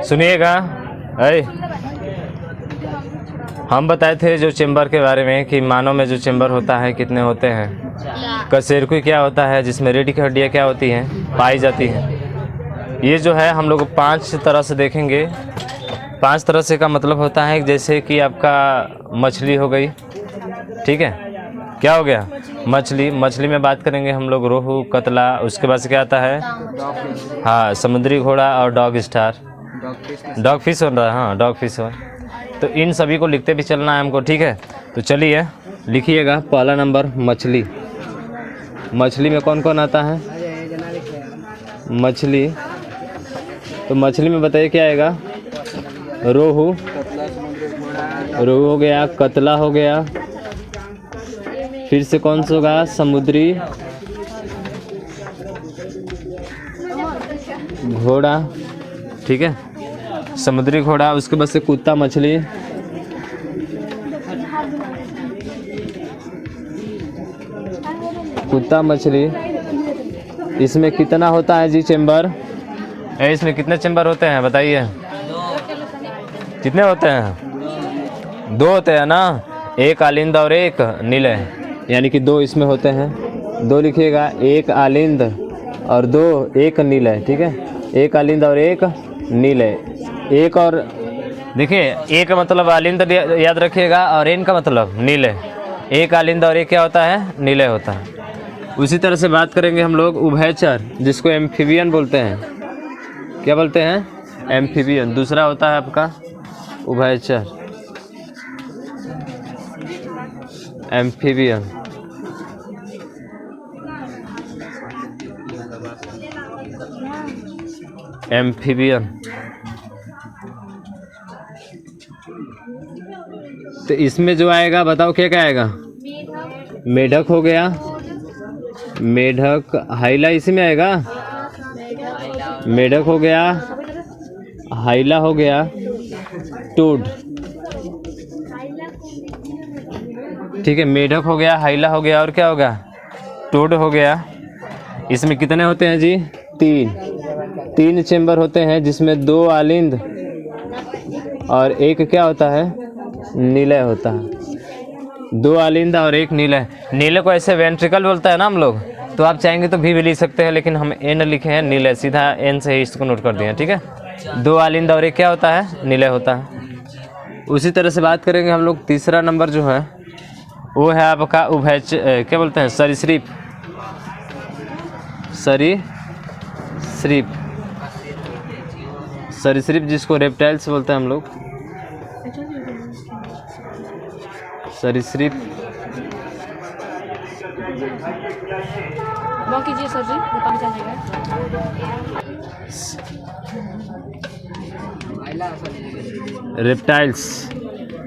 सुनिएगा। अरे हम बताए थे जो चेम्बर के बारे में कि मानव में जो चेम्बर होता है कितने होते हैं। कशेरुकी क्या होता है, जिसमें रीढ़ की हड्डियाँ क्या होती हैं, पाई जाती हैं। ये जो है हम लोग 5 तरह से देखेंगे। 5 तरह से का मतलब होता है जैसे कि आपका मछली हो गई, ठीक है। क्या हो गया? मछली में बात करेंगे हम लोग रोहू, कतला। उसके बाद से क्या आता है? हाँ, समुद्री घोड़ा और डॉग स्टार, डॉग फिश हो रहा है। हाँ, डॉग फिश हो। तो इन सभी को लिखते भी चलना है हमको, ठीक है। तो चलिए लिखिएगा। पहला नंबर मछली। मछली में कौन कौन आता है? मछली, तो मछली में बताइए क्या आएगा? रोहू, रोहू हो गया, कतला हो गया, फिर से कौन सा होगा? समुद्री घोड़ा, ठीक है, समुद्री घोड़ा। उसके बाद से कुत्ता मछली, कुत्ता मछली। इसमें कितना होता है जी चेम्बर? इसमें कितने चेम्बर होते हैं बताइए? कितने होते हैं? 2 होते हैं ना, एक आलिंद और एक नीलय, यानी कि 2 इसमें होते हैं। 2 लिखिएगा, एक आलिंद और 2 एक नीलय, ठीक है। एक आलिंद और एक नीलय। एक और देखिए, एक का मतलब आलिंद याद रखिएगा और एन का मतलब नीलय। एक आलिंद और एक क्या होता है? नीलय होता है। उसी तरह से बात करेंगे हम लोग उभयचर, जिसको एम्फीबियन बोलते हैं। क्या बोलते हैं? एम्फीबियन। दूसरा होता है आपका उभयचर, एम्फीबियन। एम्फीबियन। तो इसमें जो आएगा बताओ क्या क्या आएगा? मेढक हो गया, मेढक। हाइला इसी में आएगा। मेढक हो गया, हाइला हो गया, टोड, ठीक है। मेढक हो गया, हाइला हो गया और क्या होगा? टोड हो गया। इसमें कितने होते हैं जी? 3 चेम्बर होते हैं, जिसमें 2 आलिंद और एक क्या होता है? नीलय होता है। 2 आलिंद और एक नीलय। नीलय को ऐसे वेंट्रिकल बोलता है ना हम लोग, तो आप चाहेंगे तो भी लिख सकते हैं, लेकिन हम एन लिखे हैं, नीलय। सीधा एन से ही इसको नोट कर दिए, ठीक है। 2 आलिंद और एक क्या होता है? नीलय होता है। उसी तरह से बात करेंगे हम लोग। तीसरा नंबर जो है वो है आपका उभयचर, क्या बोलते हैं? सरीसृप। सरीसृप जिसको रेप्टाइल्स बोलते हैं हम लोग। सरीसृप। कीजिए सर जी, पानी चल जाएगा।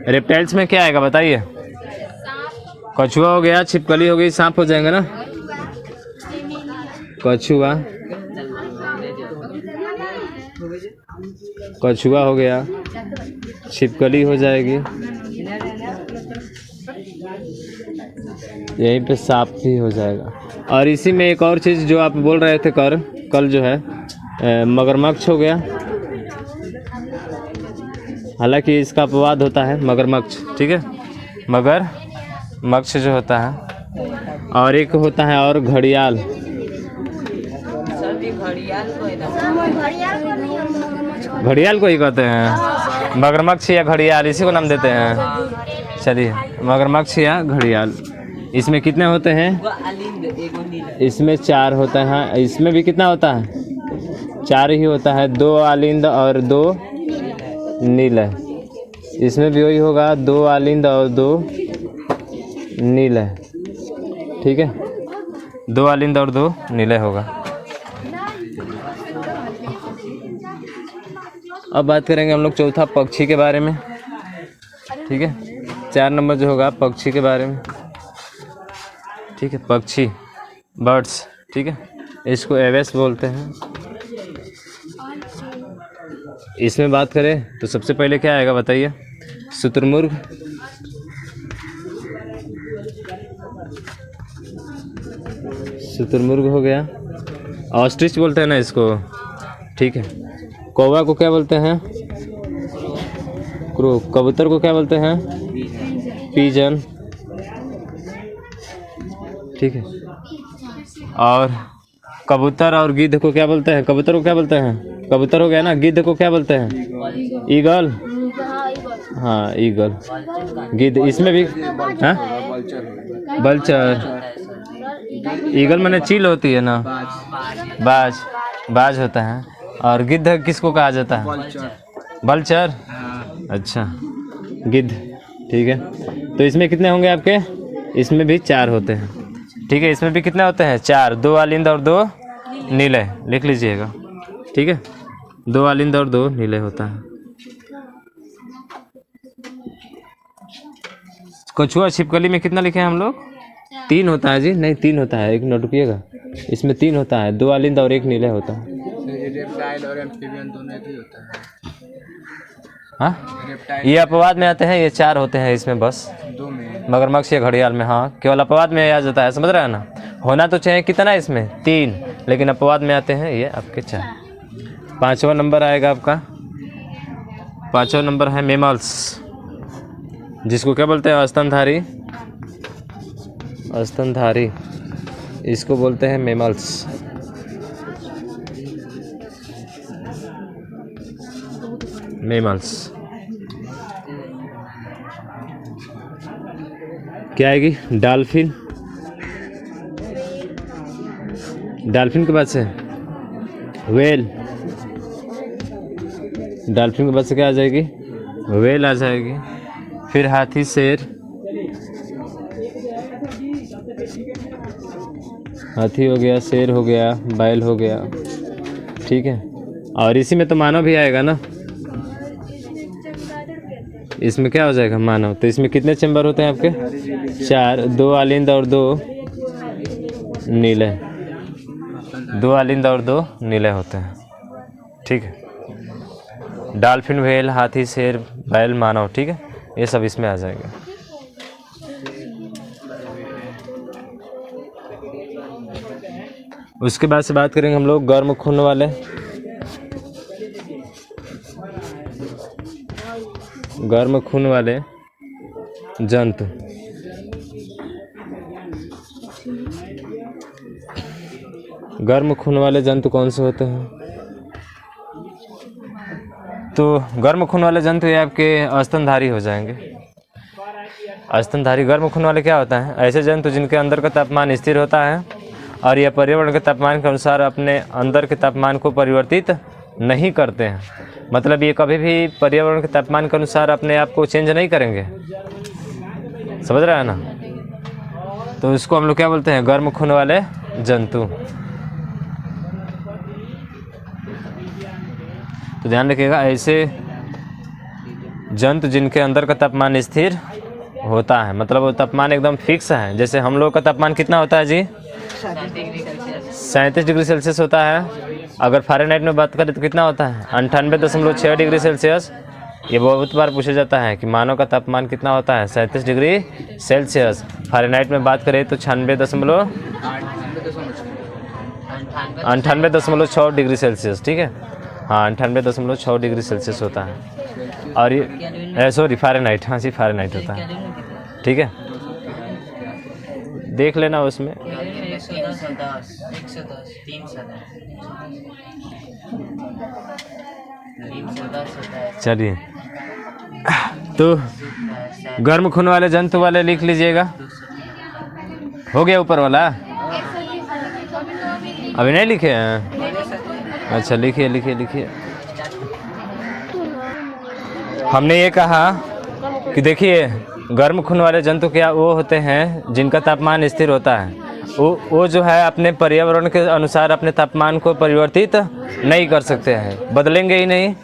रेप्टाइल्स में क्या आएगा बताइए? कछुआ हो गया, छिपकली हो गई, सांप हो जाएंगे ना। कछुआ, कछुआ हो गया, छिपकली हो जाएगी, यहीं पे सांप भी हो जाएगा। और इसी में एक और चीज़ जो आप बोल रहे थे कल जो है मगरमच्छ हो गया। हालांकि इसका अपवाद होता है मगरमच्छ, ठीक है। मगरमच्छ जो होता है। और एक होता है और घड़ियाल। घड़ियाल को ही कहते हैं, मगरमच्छ या घड़ियाल, इसी को नाम देते हैं। चलिए, मगरमच्छ या घड़ियाल। इसमें कितने होते हैं? इसमें 4 होता है। इसमें भी कितना होता है? 4 ही होता है। 2 आलिंद और 2 नीलय। इसमें भी वही होगा, 2 आलिंद और 2 नीलय, ठीक है। 2 आलिंद और 2 नीलय होगा। अब बात करेंगे हम लोग चौथा पक्षी के बारे में, ठीक है। 4 नंबर जो होगा पक्षी के बारे में, ठीक है। पक्षी, बर्ड्स, ठीक है। इसको एवेस बोलते हैं। इसमें बात करें तो सबसे पहले क्या आएगा बताइए? शुतुरमुर्ग, शुतुरमुर्ग हो गया। ऑस्ट्रिच बोलते हैं ना इसको, ठीक है। कौवा को क्या बोलते हैं? क्रो। कबूतर को क्या बोलते हैं? पीजन। ठीक है। और कबूतर और गिद्ध को क्या बोलते हैं? कबूतर को क्या बोलते हैं? कबूतर हो गया ना। गिद्ध को क्या बोलते हैं? ईगल। हाँ ईगल, गिद्ध। इसमें भी हाँ बल्चर। ईगल मैंने चील होती है ना, बाज। बाज होता है। और गिद्ध किसको कहा जाता है? बल्चर। अच्छा गिद्ध। ठीक है, तो इसमें कितने होंगे आपके? इसमें भी 4 होते हैं। ठीक है, इसमें भी कितने होते हैं? 4। 2 आलिंद और 2 नीले, लिख लीजिएगा। ठीक है, 2 आलिंद और 2 नीले होता है। कछुआ छिपकली में कितना लिखे हैं हम लोग? 3 होता है जी। नहीं 3 होता है, एक नोट रखिएगा। इसमें 3 होता है, 2 आलिंद और 1 नीले होता है। रेप्टाइल और एम्फीबियन दोनों ही होता है। हाँ, ये अपवाद में आते हैं, ये 4 होते हैं इसमें बस। 2 में मगरमच्छ या घड़ियाल में हाँ, केवल अपवाद में आ जाता है। समझ रहे हैं ना? होना तो चाहिए कितना इसमें? 3, लेकिन अपवाद में आते हैं ये आपके 4। 5वां नंबर आएगा आपका। 5वां नंबर है मेमल्स, जिसको क्या बोलते हैं? स्तनधारी। स्तनधारी, इसको बोलते हैं मेमल्स। मेमल्स क्या आएगी? डॉल्फिन। डॉल्फिन के बाद से व्हेल। डॉल्फिन के बाद से क्या आ जाएगी? व्हेल आ जाएगी। फिर हाथी, शेर। हाथी हो गया, शेर हो गया, बैल हो गया। ठीक है, और इसी में तो मानव भी आएगा ना। इसमें क्या हो जाएगा? मानव। तो इसमें कितने चेंबर होते हैं आपके? 4। 2 आलिंद और 2 नीले। 2 आलिंद और 2 नीले होते हैं। ठीक है, डॉल्फिन, व्हेल, हाथी, शेर, बैल, मानव। ठीक है, ये सब इसमें आ जाएगा। उसके बाद से बात करेंगे हम लोग गर्म खून वाले। गर्म खून वाले जंतु। गर्म खून वाले जंतु कौन से होते हैं? तो गर्म खून वाले जंतु ये आपके स्तनधारी हो जाएंगे। स्तनधारी गर्म खून वाले क्या होता है? ऐसे जंतु जिनके अंदर का तापमान स्थिर होता है और यह पर्यावरण के तापमान के अनुसार अपने अंदर के तापमान को परिवर्तित नहीं करते हैं। मतलब ये कभी भी पर्यावरण के तापमान के अनुसार अपने आप को चेंज नहीं करेंगे। समझ रहे हैं ना? तो इसको हम लोग क्या बोलते हैं? गर्म खून वाले जंतु। तो ध्यान रखिएगा, ऐसे जंतु जिनके अंदर का तापमान स्थिर होता है, मतलब वो तापमान एकदम फिक्स है। जैसे हम लोग का तापमान कितना होता है जी? 37 डिग्री सेल्सियस होता है। अगर फ़ारेनहाइट में बात करें तो कितना होता है? 98.6 डिग्री सेल्सियस। ये बहुत बार पूछा जाता है कि मानव का तापमान कितना होता है? 37 डिग्री सेल्सियस। फ़ारेनहाइट में बात करें तो 98.6 डिग्री सेल्सियस। ठीक है, हाँ 98.6 डिग्री सेल्सियस होता है। और ये सॉरी फ़ारेनहाइट, हाँ जी फ़ारेनहाइट होता है। ठीक है, देख लेना उसमें। 110, 310 होता है। चलिए, तो गर्म खून वाले जंतु वाले लिख लीजिएगा। हो गया ऊपर वाला? अभी नहीं लिखे हैं? अच्छा लिखिए लिखिए लिखिए। हमने ये कहा कि देखिए गर्म खून वाले जंतु क्या वो होते हैं जिनका तापमान स्थिर होता है। वो जो है अपने पर्यावरण के अनुसार अपने तापमान को परिवर्तित नहीं कर सकते हैं, बदलेंगे ही नहीं।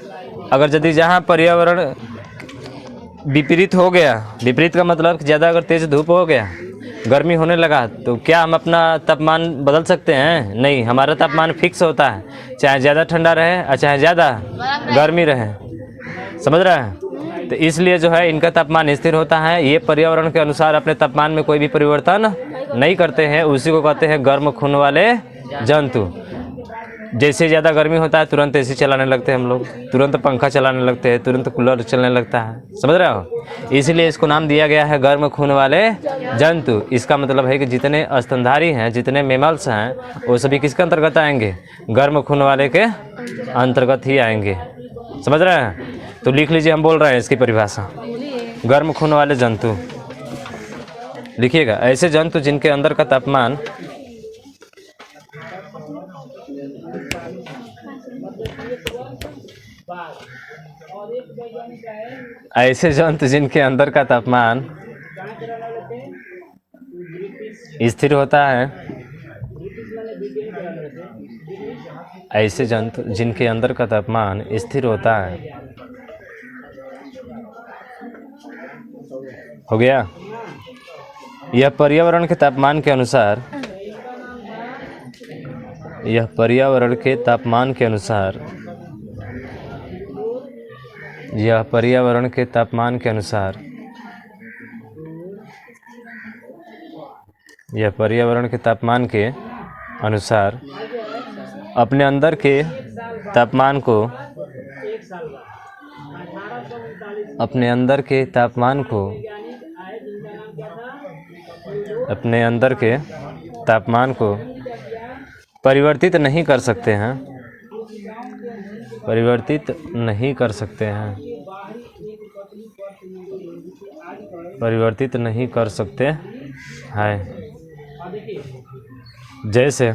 अगर यदि जहाँ पर्यावरण विपरीत हो गया, विपरीत का मतलब ज़्यादा अगर तेज़ धूप हो गया, गर्मी होने लगा, तो क्या हम अपना तापमान बदल सकते हैं? नहीं, हमारा तापमान फिक्स होता है, चाहे ज़्यादा ठंडा रहे और चाहे ज़्यादा गर्मी रहे। समझ रहे हैं? तो इसलिए जो है इनका तापमान स्थिर होता है। ये पर्यावरण के अनुसार अपने तापमान में कोई भी परिवर्तन नहीं करते हैं, उसी को कहते हैं गर्म खून वाले जंतु। जैसे ज़्यादा गर्मी होता है तुरंत एसी चलाने लगते हैं हम लोग, तुरंत पंखा चलाने लगते हैं, तुरंत कूलर चलने लगता है, समझ रहे हो। इसीलिए इसको नाम दिया गया है गर्म खून वाले जंतु। इसका मतलब है कि जितने स्तनधारी हैं, जितने मेमल्स हैं, वो सभी किसके अंतर्गत आएंगे? गर्म खून वाले के अंतर्गत ही आएंगे, समझ रहे हैं। तो लिख लीजिए, हम बोल रहे हैं इसकी परिभाषा, गर्म खून वाले जंतु। लिखिएगा, ऐसे जंतु जिनके अंदर का तापमान ऐसे जंतु जिनके अंदर का तापमान स्थिर होता है, ऐसे जंतु जिनके अंदर का तापमान स्थिर होता है। हो गया। यह पर्यावरण के तापमान के अनुसार, यह पर्यावरण के तापमान के अनुसार, यह पर्यावरण के तापमान के अनुसार, यह पर्यावरण के तापमान के अनुसार अपने अंदर के तापमान को, अपने अंदर के तापमान को, अपने अंदर के तापमान को परिवर्तित नहीं कर सकते हैं, परिवर्तित नहीं कर सकते हैं, परिवर्तित नहीं कर सकते हैं। जैसे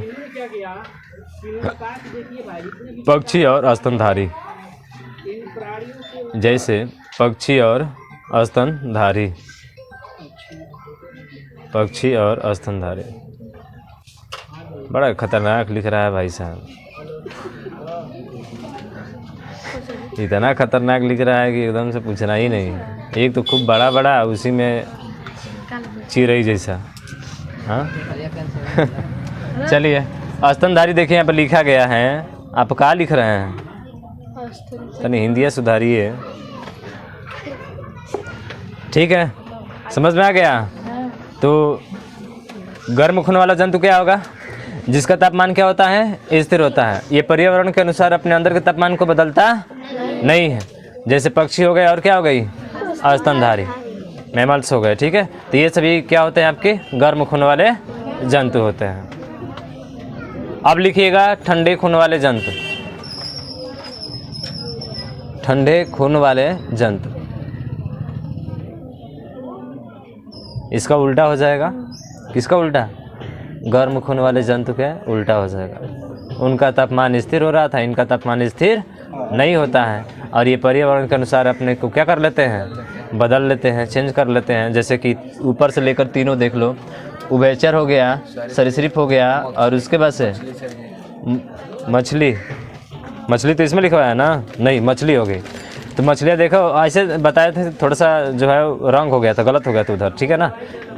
पक्षी और स्तनधारी, जैसे पक्षी और स्तनधारी, पक्षी और स्तनधारी। बड़ा खतरनाक लिख रहा है भाई साहब, इतना खतरनाक लिख रहा है कि एकदम से पूछना ही नहीं। एक तो खूब बड़ा बड़ा, उसी में चिरई जैसा। हाँ चलिए, स्तनधारी देखिए यहाँ पर लिखा गया है, आप क्या लिख रहे हैं? तनी हिंदी सुधारिए, ठीक है, समझ में आ गया। तो गर्म खून वाला जंतु क्या होगा? जिसका तापमान क्या होता है? स्थिर होता है। ये पर्यावरण के अनुसार अपने अंदर के तापमान को बदलता नहीं है। जैसे पक्षी हो गए, और क्या हो गई? स्तनधारी, मैमल्स हो गए, ठीक है। तो ये सभी क्या होते हैं? आपके गर्म खून वाले जंतु होते हैं। अब लिखिएगा ठंडे खून वाले जंतु, ठंडे खून वाले जंतु। इसका उल्टा हो जाएगा, किसका उल्टा? गर्म खून वाले जंतु के उल्टा हो जाएगा। उनका तापमान स्थिर हो रहा था, इनका तापमान स्थिर नहीं होता है, और ये पर्यावरण के अनुसार अपने को क्या कर लेते हैं? बदल लेते हैं, चेंज कर लेते हैं। जैसे कि ऊपर से लेकर तीनों देख लो, उभयचर हो गया, सरीसृप हो गया, और उसके बाद से मछली, मछली तो इसमें लिखा है ना? नहीं, मछली हो गई। तो मछलियाँ देखो, ऐसे बताए थे, थोड़ा सा जो है रंग हो गया था, गलत हो गया था उधर, ठीक है ना।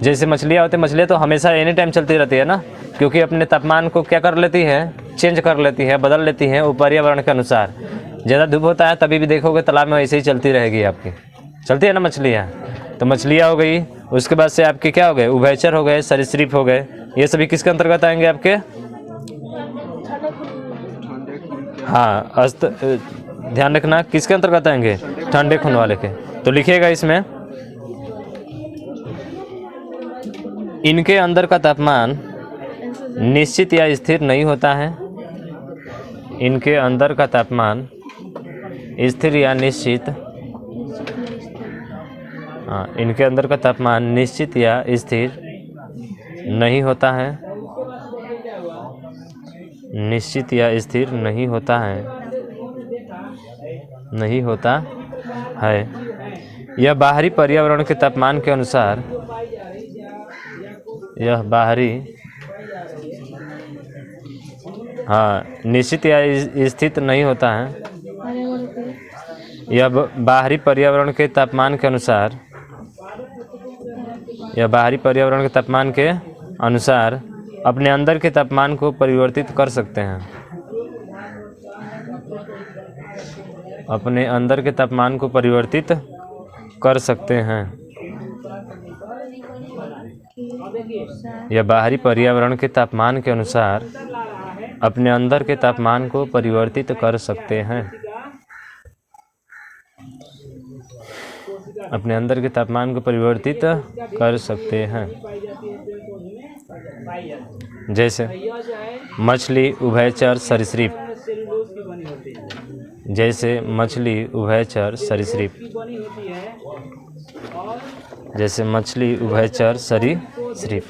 जैसे मछलियाँ होती हैं, मछलियाँ तो हमेशा एनी टाइम चलती रहती है ना, क्योंकि अपने तापमान को क्या कर लेती है? चेंज कर लेती है, बदल लेती है वो पर्यावरण के अनुसार। ज़्यादा धूप होता है तभी भी देखोगे तालाब में ऐसे ही चलती रहेगी आपकी, चलती है ना मछलियाँ। तो मछलियाँ हो गई, उसके बाद से आपके क्या हो गए? उभयचर हो गए, सरीसृप हो गए। ये सभी किसके अंतर्गत आएंगे आपके? हाँ, ध्यान रखना, किसके अंतर्गत आएंगे? ठंडे खून वाले के। तो लिखिएगा इसमें, इनके अंदर का तापमान निश्चित या स्थिर नहीं होता है। इनके अंदर का तापमान स्थिर या निश्चित, हाँ, इनके अंदर का तापमान निश्चित या स्थिर नहीं होता है, निश्चित या स्थिर नहीं होता है, नहीं होता है। यह बाहरी पर्यावरण के तापमान के अनुसार, यह बाहरी, हाँ, निश्चित या स्थित नहीं होता है। यह बाहरी पर्यावरण के तापमान के अनुसार, यह बाहरी पर्यावरण के तापमान के अनुसार अपने अंदर के तापमान को परिवर्तित कर सकते हैं, अपने अंदर के तापमान को परिवर्तित कर सकते हैं। यह बाहरी पर्यावरण के तापमान के अनुसार अपने अंदर के तापमान को परिवर्तित कर सकते हैं। अपने अंदर के तापमान को परिवर्तित कर सकते हैं। जैसे मछली, उभयचर, सरीसृप। जैसे मछली, उभयचर, सरीसृप। जैसे मछली, उभयचर, सरीसृप।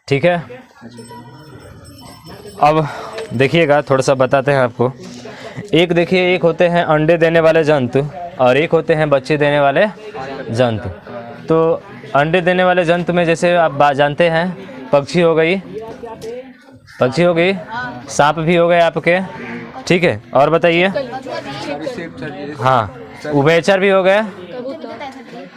ठीक है। अब देखिएगा, थोड़ा सा बताते हैं आपको। एक देखिए, एक होते हैं अंडे देने वाले जंतु और एक होते हैं बच्चे देने वाले जंतु। तो अंडे देने वाले जंतु में जैसे आप जानते हैं, पक्षी हो गई, पक्षी हो गई, सांप भी हो गए आपके, ठीक है। और बताइए। हाँ, उभयचर भी हो गए।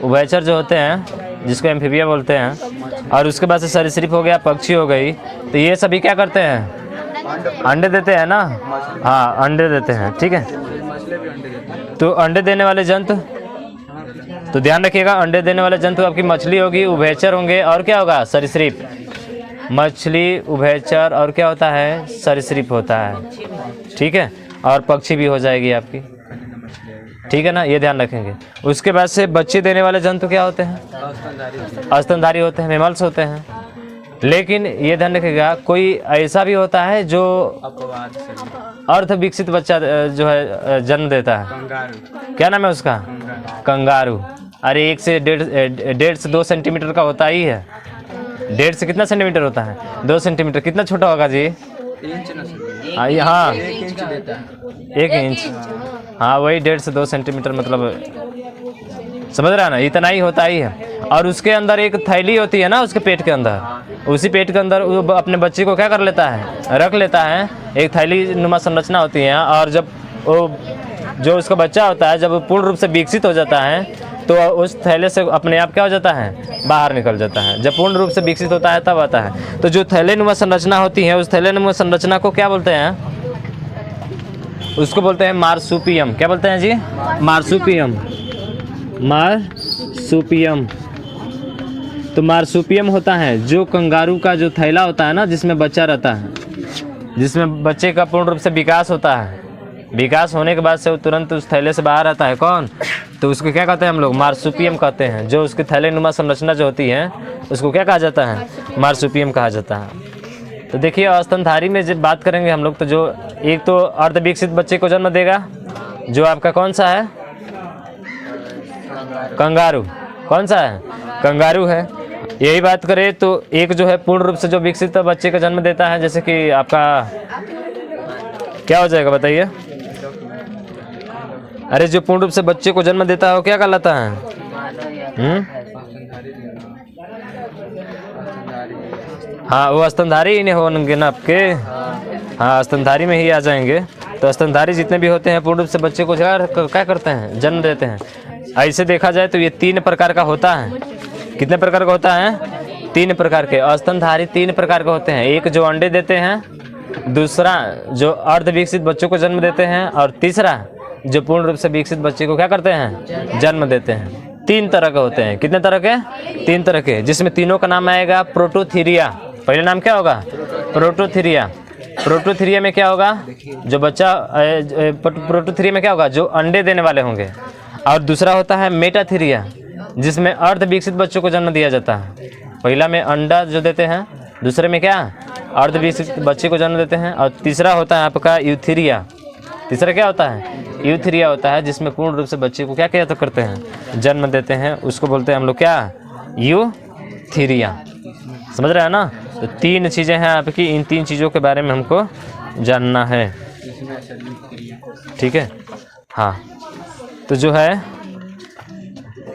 उभयचर जो होते हैं, जिसको एम्फीबिया बोलते हैं, और उसके बाद से सरीसृप हो गया, पक्षी हो गई। तो ये सभी क्या करते हैं? अंडे देते हैं ना। हाँ, अंडे देते हैं, ठीक है। तो अंडे देने वाले जंतु, तो ध्यान रखिएगा, अंडे देने वाले जंतु आपकी मछली होगी, उभयचर होंगे, और क्या होगा? सरीसृप। मछली, उभयचर, और क्या होता है? सरीसृप होता है, ठीक है। और पक्षी भी हो जाएगी आपकी, ठीक है ना, ये ध्यान रखेंगे। उसके बाद से बच्चे देने वाले जंतु क्या होते हैं? स्तनधारी होते हैं, मैमल्स होते हैं। लेकिन ये ध्यान रखिएगा, कोई ऐसा भी होता है जो अर्ध विकसित बच्चा जो है जन्म देता है। क्या नाम है उसका? कंगारू। अरे 1 से 1.5 से 2 सेंटीमीटर का होता ही है। 1.5 से कितना सेंटीमीटर होता है? 2 सेंटीमीटर। कितना छोटा होगा जी? हाँ, 1 इंच। हाँ, वही 1.5 से 2 सेंटीमीटर, मतलब समझ रहा है ना, इतना ही होता ही है। और उसके अंदर एक थैली होती है ना, उसके पेट के अंदर, उसी पेट के अंदर वो अपने बच्चे को क्या कर लेता है? रख लेता है। एक थैली नुमा संरचना होती है, और जब वो जो उसका बच्चा होता है, जब वो पूर्ण रूप से विकसित हो जाता है, तो उस थैले से अपने आप क्या हो जाता है? बाहर निकल जाता है। जब पूर्ण रूप से विकसित होता है तब आता है। तो जो थैले नुमा संरचना होती है, उस थैले नुमा संरचना को क्या बोलते हैं? उसको बोलते हैं मार्सुपियम। क्या बोलते हैं जी? मार्सुपियम। मार्सुपियम। तो मार्सुपियम होता है जो कंगारू का जो थैला होता है ना, जिसमें बच्चा रहता है, जिसमें बच्चे का पूर्ण रूप से विकास होता है। विकास होने के बाद से वो तुरंत उस थैले से बाहर आता है। कौन? तो उसको क्या कहते हैं हम लोग? मार्सुपियम कहते हैं। जो उसकी थैले नुमा संरचना जो होती है, उसको क्या कहा जाता है? मार्सुपियम कहा जाता है। तो देखिए, स्तनधारी में जब बात करेंगे हम लोग, तो जो एक तो अर्ध विकसित बच्चे को जन्म देगा, जो आपका कौन सा है? कंगारू। कौन सा है? कंगारू है। यही बात करें तो एक जो है पूर्ण रूप से जो विकसित बच्चे का जन्म देता है, जैसे कि आपका क्या हो जाएगा बताइए? अरे जो पूर्ण रूप से बच्चे को जन्म देता है वो क्या कहलाता है? हाँ, वो स्तनधारी ही नहीं होंगे ना आपके। हाँ, स्तनधारी में ही आ जाएंगे। तो स्तनधारी जितने भी होते हैं पूर्ण रूप से बच्चे को क्या करते हैं? जन्म देते हैं। ऐसे देखा जाए तो ये 3 प्रकार का होता है। कितने प्रकार का होता है? 3 प्रकार के। स्तनधारी 3 प्रकार के होते हैं। एक जो अंडे देते हैं, दूसरा जो अर्ध विकसित बच्चों को जन्म देते हैं, और तीसरा जो पूर्ण रूप से विकसित बच्चे को क्या करते हैं? जन्म देते हैं। 3 तरह के होते हैं। कितने तरह के? 3 तरह के, जिसमें तीनों का नाम आएगा प्रोटोथीरिया। पहले नाम क्या होगा? प्रोटोथीरिया। प्रोटोथीरिया में क्या होगा? जो बच्चा प्रोटोथीरिया में क्या होगा? जो अंडे देने वाले होंगे। और दूसरा होता है मेटाथीरिया, जिसमें अर्ध विकसित बच्चों को जन्म दिया जाता है। पहला में अंडा जो देते हैं, दूसरे में क्या? अर्ध विकसित बच्चे को जन्म देते हैं। और तीसरा होता है आपका यूथीरिया। तीसरा क्या होता है? यूथीरिया होता है, जिसमें पूर्ण रूप से बच्चे को क्या क्या तो करते हैं? जन्म देते हैं। उसको बोलते हैं हम लोग क्या? यूथीरिया। समझ रहे हैं ना? तो 3 चीज़ें हैं आपकी। इन 3 चीज़ों के बारे में हमको जानना है, ठीक है। हाँ, तो जो है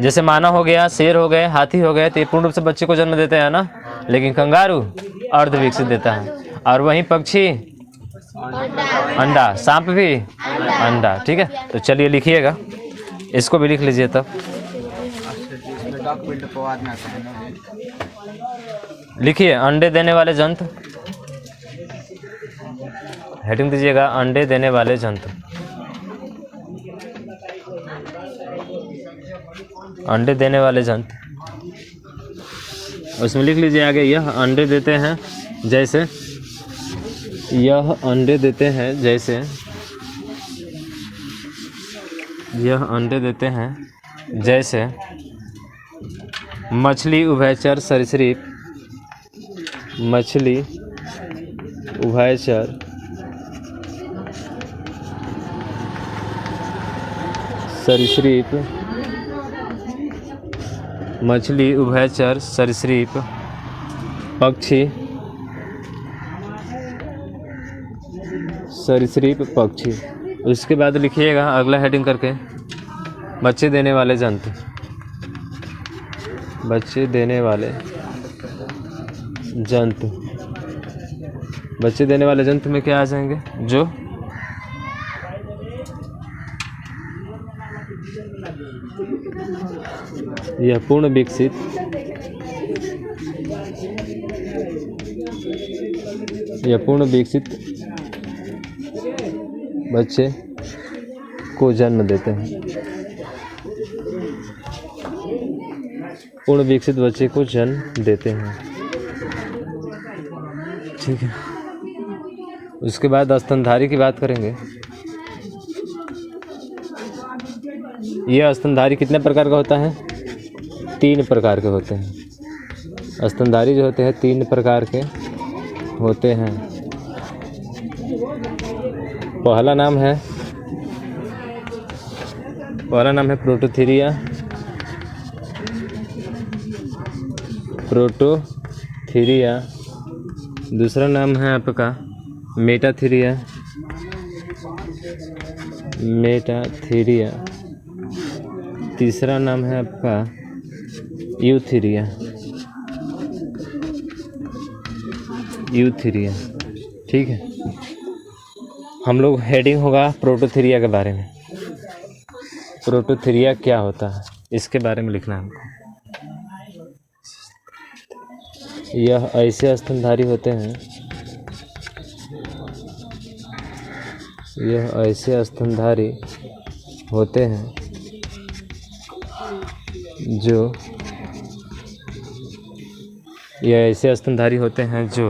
जैसे मानव हो गया, शेर हो गए, हाथी हो गए, तो ये पूर्ण रूप से बच्चे को जन्म देते हैं ना। लेकिन कंगारू अर्ध विकसित देता है। और वहीं पक्षी अंडा, सांप भी अंडा, ठीक है। तो चलिए लिखिएगा, इसको भी लिख लीजिए तब। लिखिए, अंडे देने वाले जंतु। हेडिंग दीजिएगा, अंडे देने वाले जंतु। अंडे देने वाले जंतु। उसमें लिख लीजिए आगे, यह अंडे देते हैं जैसे, यह अंडे देते हैं जैसे, यह अंडे देते हैं जैसे मछली, उभयचर, सरीसृप, मछली, उभयचर, सरीसृप, मछली, उभयचर, सरीसृप, पक्षी, सरीसृप, पक्षी। उसके बाद लिखिएगा अगला हेडिंग करके, बच्चे देने वाले जंतु। बच्चे देने वाले जंतु, बच्चे देने वाले जंतु में क्या आ जाएंगे? जो यह पूर्ण विकसित, यह पूर्ण विकसित बच्चे को जन्म देते हैं। पूर्ण विकसित बच्चे को जन्म देते हैं। ठीक है। उसके बाद स्तनधारी की बात करेंगे। यह स्तनधारी कितने प्रकार का होता है? 3 प्रकार के होते हैं। स्तनधारी जो होते हैं 3 प्रकार के होते हैं। पहला नाम है प्रोटोथीरिया, प्रोटोथीरिया। दूसरा नाम है आपका मेटाथीरिया, मेटाथीरिया। तीसरा नाम है आपका यूथीरिया, यूथीरिया। ठीक है। हम लोग हेडिंग होगा प्रोटोथीरिया के बारे में। प्रोटोथीरिया क्या होता है इसके बारे में लिखना है हमको। यह ऐसे स्तनधारी होते हैं, यह ऐसे स्तनधारी होते हैं जो, यह ऐसे स्तनधारी होते हैं जो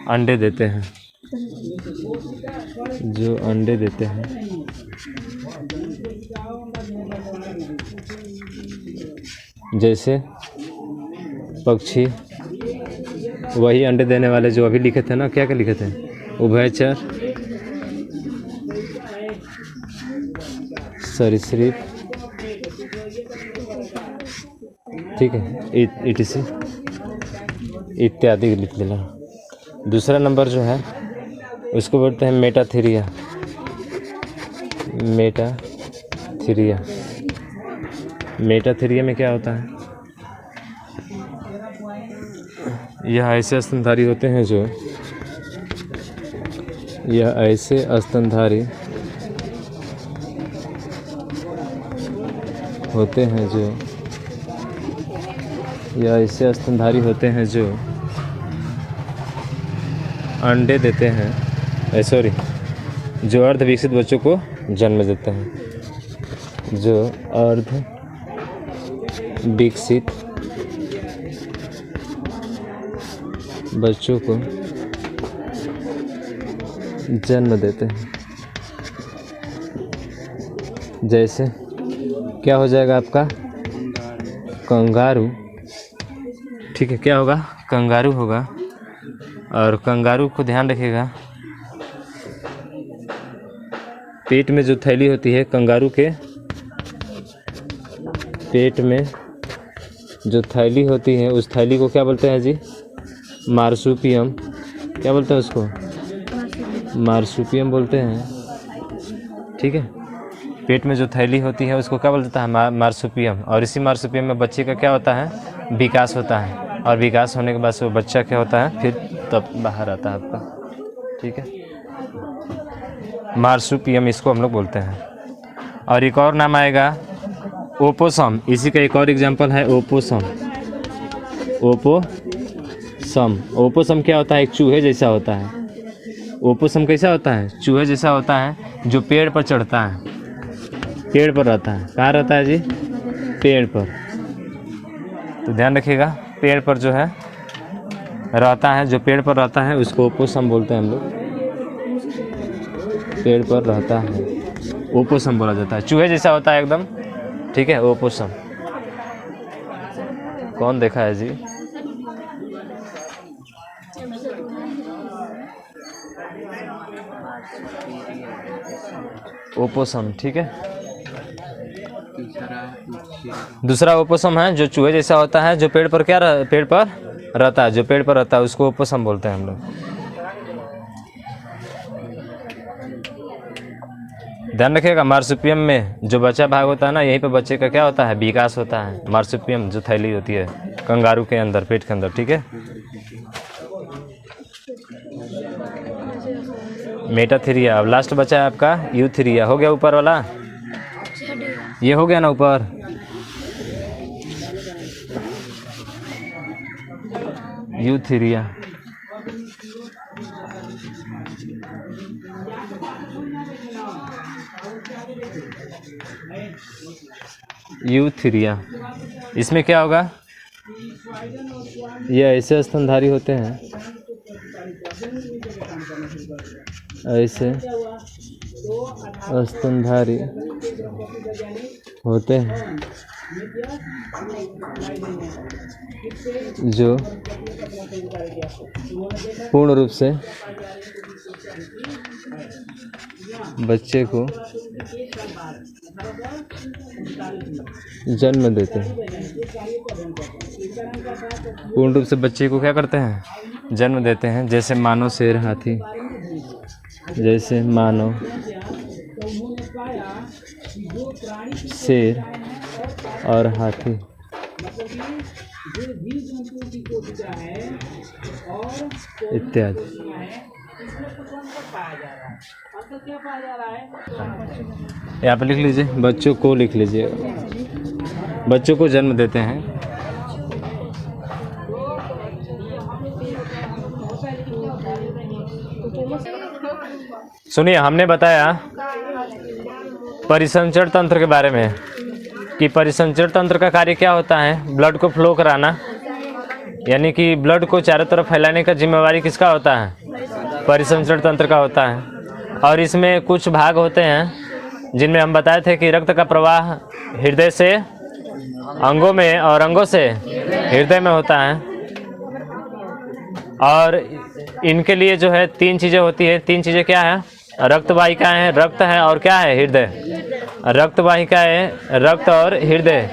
अंडे देते हैं, जो अंडे देते हैं। जैसे पक्षी, वही अंडे देने वाले जो अभी लिखे थे ना, क्या क्या लिखे थे? उभयचर, सरीसृप, ठीक है, इटिसी इत्यादि लिख लेना। दूसरा नंबर जो है उसको बोलते हैं मेटाथीरिया, मेटाथीरिया। मेटाथीरिया में क्या होता है? यह ऐसे स्तनधारी होते हैं जो, यह ऐसे स्तनधारी होते हैं जो, यह ऐसे स्तनधारी होते हैं जो अंडे देते हैं, सॉरी, जो अर्ध विकसित बच्चों को जन्म देते हैं, जो अर्ध विकसित बच्चों को जन्म देते हैं। जैसे क्या हो जाएगा आपका? कंगारू। ठीक है, क्या होगा? कंगारू होगा। और कंगारू को ध्यान रखिएगा, पेट में जो थैली होती है, कंगारू के पेट में जो थैली होती है उस थैली को क्या बोलते हैं जी? मार्सुपियम। क्या बोलते हैं उसको? मार्सुपियम बोलते हैं। ठीक है। पेट में जो थैली होती है उसको क्या बोलता है? मार्सुपियम। और इसी मार्सुपियम में बच्चे का क्या होता है? विकास होता है। और विकास होने के बाद से वो बच्चा क्या होता है? फिर तब बाहर आता है आपका। ठीक है, मार्सुपियम इसको हम लोग बोलते हैं। और एक और नाम आएगा ओपोसम। इसी का एक और एग्जांपल है ओपोसम। ओपोसम, ओपोसम क्या होता है? एक चूहे जैसा होता है। ओपोसम कैसा होता है? चूहे जैसा होता है, जो पेड़ पर चढ़ता है, पेड़ पर रहता है। कहाँ रहता है जी? पेड़ पर, तो ध्यान रखिएगा पेड़ पर जो है रहता है, जो पेड़ पर रहता है उसको ओपोसम बोलते हैं हम लोग। पेड़ पर रहता है ओपोसम बोला जाता है। चूहे जैसा होता है एकदम, ठीक है, ओपोसम। कौन देखा है जी? ओपोसम, ठीक है। दूसरा ओपोसम है जो चूहे जैसा होता है, जो पेड़ पर पेड़ पर रहता है, जो पेड़ पर रहता है उसको ओपोसम बोलते हैं हम लोग। ध्यान रखिएगा मार्सुपियम में जो बच्चा भाग होता है ना, यहीं पे बच्चे का क्या होता है, विकास होता है। मार्सुपियम जो थैली होती है कंगारू के अंदर, पेट के अंदर, ठीक है। मेटाथीरिया। अब लास्ट बचा है आपका यूथीरिया। हो गया ऊपर वाला, ये हो गया ना ऊपर। यूथीरिया, यूथीरिया, इसमें क्या होगा, ये ऐसे स्तनधारी होते हैं, ऐसे स्तनधारी होते हैं जो पूर्ण रूप से बच्चे को जन्म देते हैं। पूर्ण रूप से बच्चे को क्या करते हैं, जन्म देते हैं। जैसे मानव, शेर, हाथी, जैसे मानव, शेर और हाथी। इत्यादि। यहाँ पे लिख लीजिए, बच्चों को लिख लीजिए, बच्चों को जन्म देते हैं। सुनिए, हमने बताया परिसंचरण तंत्र के बारे में कि परिसंचरण तंत्र का कार्य क्या होता है, ब्लड को फ्लो कराना, यानी कि ब्लड को चारों तरफ फैलाने का जिम्मेवारी किसका होता है, परिसंचरण तंत्र का होता है। और इसमें कुछ भाग होते हैं जिनमें हम बताए थे कि रक्त का प्रवाह हृदय से अंगों में और अंगों से हृदय में होता है। और इनके लिए जो है 3 चीज़ें होती है। 3 चीज़ें क्या है, रक्त वाहिकाएं हैं, रक्त है और क्या है, हृदय। रक्त वाहिकाएं, रक्त और हृदय,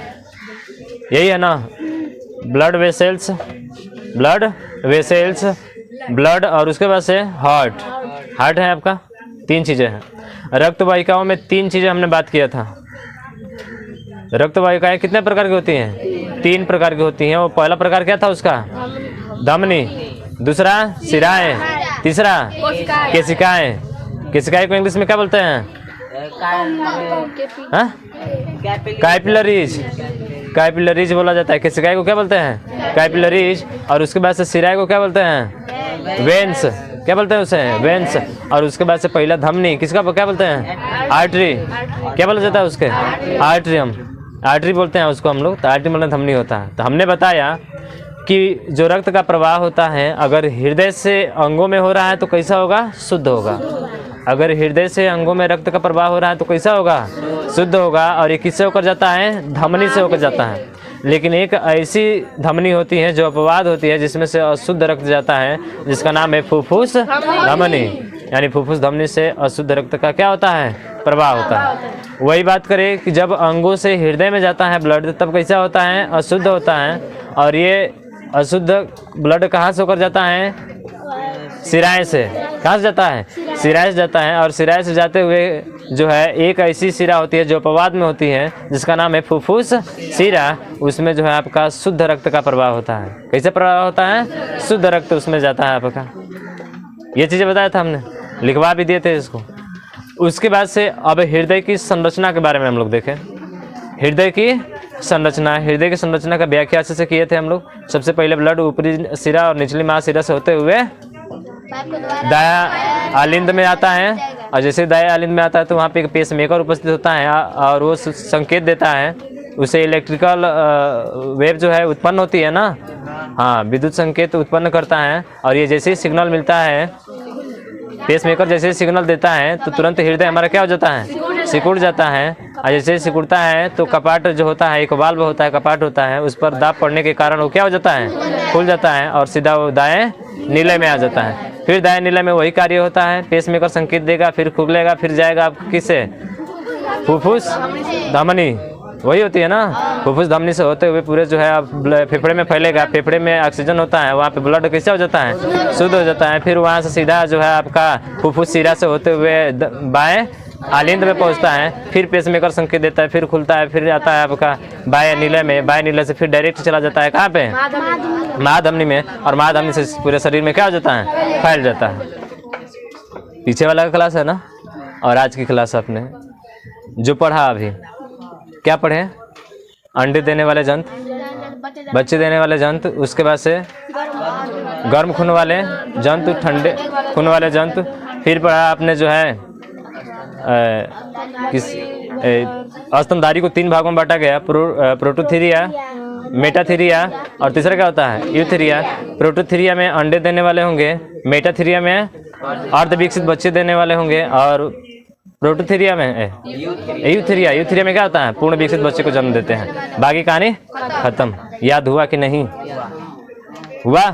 यही है ना, blood vessels, blood vessels, blood और उसके बाद से हार्ट, हार्ट है आपका। 3 चीज़ें हैं। रक्त वाहिकाओं में 3 चीज़ें हमने बात किया था। रक्त वाहिकाएं कितने प्रकार की होती हैं, 3 प्रकार की होती हैं। वो पहला प्रकार क्या था उसका, धमनी, दूसरा शिराएं, तीसरा केशिकाएं। केशिकाएं को इंग्लिश में क्या बोलते हैं, कैपिलरीज, कैपिलरीज बोला जाता है। केशिकाएं को क्या बोलते हैं, कैपिलरीज। और उसके बाद से शिराएं को क्या बोलते हैं, वेन्स, क्या बोलते हैं उसे, वेन्स। और उसके बाद से पहला धमनी किसका क्या बोलते हैं, आर्टरी, क्या बोला जाता है उसके, आर्टरियम, आर्टरी बोलते हैं उसको हम लोग। तो आर्टरी मतलब धमनी होता है। तो हमने बताया कि जो रक्त का प्रवाह होता है अगर हृदय से अंगों में हो रहा है तो कैसा होगा, शुद्ध होगा। अगर हृदय से अंगों में रक्त का प्रवाह हो रहा है तो कैसा होगा, शुद्ध होगा। और ये किससे होकर जाता है, धमनी से होकर जाता है। लेकिन एक ऐसी धमनी होती है जो अपवाद होती है, जिसमें से अशुद्ध रक्त जाता है, जिसका नाम है फुफ्फुस धमनी। यानी फुफ्फुस धमनी से अशुद्ध रक्त का क्या होता है, प्रवाह होता है। वही बात करें कि जब अंगों से हृदय में जाता है ब्लड, तब कैसा होता है, अशुद्ध होता है। और ये अशुद्ध ब्लड कहाँ से होकर जाता है, शिराएं से। कहाँ से जाता है, शिराएं से जाता है। और शिराएं से जाते हुए जो है एक ऐसी शिरा होती है जो अपवाद में होती है, जिसका नाम है फुफ्फुस शिरा। उसमें जो है आपका शुद्ध रक्त का प्रवाह होता है। कैसे प्रवाह होता है, शुद्ध रक्त उसमें जाता है आपका। ये चीज़ें बताया था हमने, लिखवा भी दिए थे इसको। उसके बाद से अब हृदय की संरचना के बारे में हम लोग देखें। हृदय की संरचना, हृदय की संरचना का व्याख्या अच्छे से किए थे हम लोग। सबसे पहले ब्लड ऊपरी सिरा और निचली महाशिरा से होते हुए दाया आलिंद में आता है। और जैसे दाया आलिंद में आता है तो वहाँ पे एक पेसमेकर उपस्थित होता है और वो संकेत देता है उससे इलेक्ट्रिकल वेव जो है उत्पन्न होती है ना, हाँ विद्युत संकेत उत्पन्न करता है। और ये जैसे ही सिग्नल मिलता है, पेसमेकर जैसे ही सिग्नल देता है तो तुरंत हृदय हमारा क्या हो जाता है, सिकुड़ जाता है। और जैसे ही सिकुड़ता है तो कपाट जो होता है, एक वाल्व होता है, कपाट होता है, उस पर दाब पड़ने के कारण वो क्या हो जाता है, खुल जाता है और सीधा वो दाएं नीले में आ जाता है। फिर दाएं नीले में वही कार्य होता है, पेसमेकर संकेत देगा, फिर खुलेगा, फिर जाएगा आप किससे, फुफ्फुस धमनी, वही होती है ना। फुफ्फुस धमनी से होते हुए पूरे जो है आप फेफड़े में फैलेगा, फेफड़े में ऑक्सीजन होता है, वहाँ पे ब्लड कैसे हो जाता है, शुद्ध हो जाता है। फिर वहाँ से सीधा जो है आपका फुफ्फुस सिरा से होते हुए बाएं आलिंद में पहुँचता है, फिर पेसमेकर संकेत देता है, फिर खुलता है, फिर आता है आपका बाएं नीले में, बाएं नीले से फिर डायरेक्ट चला जाता है कहाँ पे, महाधमनी में, और महाधमनी से पूरे शरीर में क्या हो जाता है, फैल जाता है। पीछे वाला का क्लास है ना, और आज की क्लास आपने जो पढ़ा अभी क्या पढ़े, अंडे देने वाले जंतु, बच्चे देने वाले जंतु, उसके बाद से गर्म खून वाले जंतु, ठंडे खून वाले जंतु। फिर पढ़ा आपने जो है स्तनधारी को 3 भागों में बांटा गया, प्रोटोथीरिया, मेटाथीरिया और तीसरा क्या होता है, यूथीरिया। प्रोटोथीरिया में अंडे देने वाले होंगे, मेटाथीरिया में अर्धविकसित बच्चे देने वाले होंगे, और प्रोटोथीरिया में यूथीरिया में क्या होता है, पूर्ण विकसित बच्चे को जन्म देते हैं। बाकी कहानी खत्म। याद हुआ कि नहीं हुआ?